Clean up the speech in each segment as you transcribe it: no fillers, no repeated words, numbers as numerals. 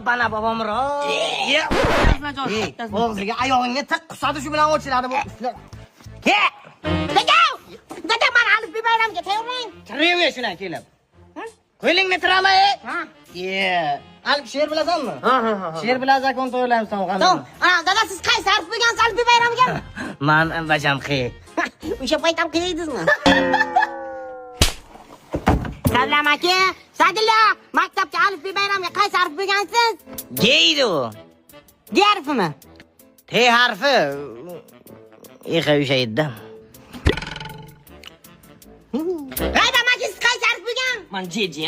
bana babam ro. Og'ziga oyog'ingga tiq qusadi shu bilan ochiladi bu. Ke! Dada mana alif bayramga tayyorlang. Tiraver shundan kelib. Qo'lingni tiramay. Ha. Alif she'r bilasanmi? Ha. She'r bilan zakon to'ylaymiz qanday? Dada siz qaysi harf bilgansiz alif bayramga? Men bajam qi. O'sha paytam qiydingizmi? Salom aka, Sadilla, maktabga alif bayramga qaysi harf bilgansiz? Deydi u. D harfimi? T harfi. O'sha edi. Hayda, siz qaysi harf bilgan? Men Jeji.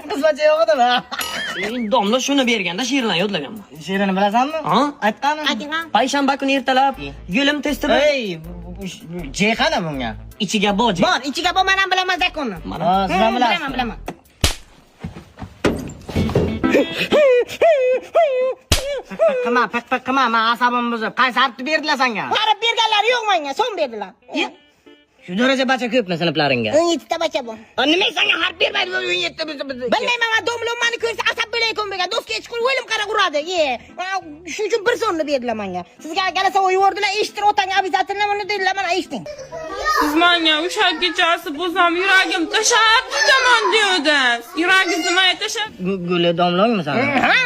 Qizmacha yo'q edimi? Domla shuni berganda she'rlarni yodlaganman. She'rini bilasanmi? Ha? Aytqani? Ayting. Payshanba kuni ertalab yo'lim testini Ey, J qani bunga? ichiga boji. Bor, ichiga bu men ham bilaman zakonni. Ha, siz ham bilasiz. Bilaman. Qilma, qilma, men asabim buzib. Qaysi harfni berdilar senga? Harf berganlar yo'q menga, so'm berdilar. Shu daraja bacha ko'pmi sinflaringga? 17 ta bacha bu. Nima senga harf bermaydi 17 biz? Bilmayman, men domlom meni ko'rsa asab bo'laykum degan. Do'stga chiqib o'lim qara uradi. Shu uchun bir so'mni berdilar menga. Sizga galasa yubordilar, eshittir otang обязательно buni dedilar, mana eshiting. Siz menga o'sha kechasi bo'lsam yuragim tashab ketaman diyordingiz. Yuragingizni men tashab. Guli domlongmi sen? Ha.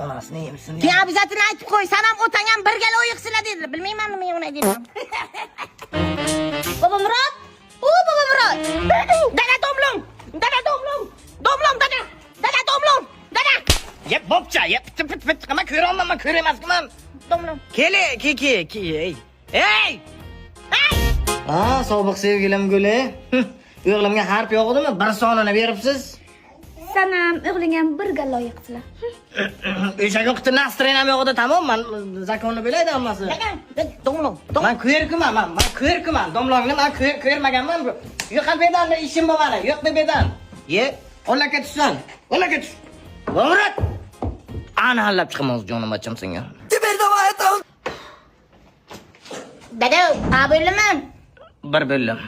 Onasini yemsin. Keyin обязательно aytib qo'y, sen ham otang ham birga o'yiqsizlar dedilar. Bilmayman nima yo'qni deyman. Baba Murod! Baba Murod! Dada domlom! Dada! Yep, bopcha, yep, pit, qilma, ko'raman, men ko'ramasman. Domlom. Keli, ey! Sobiq sevgilim Guli. O'g'limga harf yo'q edimi? Bir sonini beribsiz. Sanam o'g'lingam birga loyiqsizlar. O'sha vaqtda nastroyen ham yo'q edi, tamom, men zakonni bilaydi hammasi. Domlom. Men ko'rkuman, men ko'rkuman. Domlongni men ko'rmaganman. Yo'q qalbedan ishim bo'lmadi. Yo'q bedan. Ola ketsan. Murat. Ana hallab chiqamiz jonim acham senga. Dada, bo'laman. Bir bo'lim.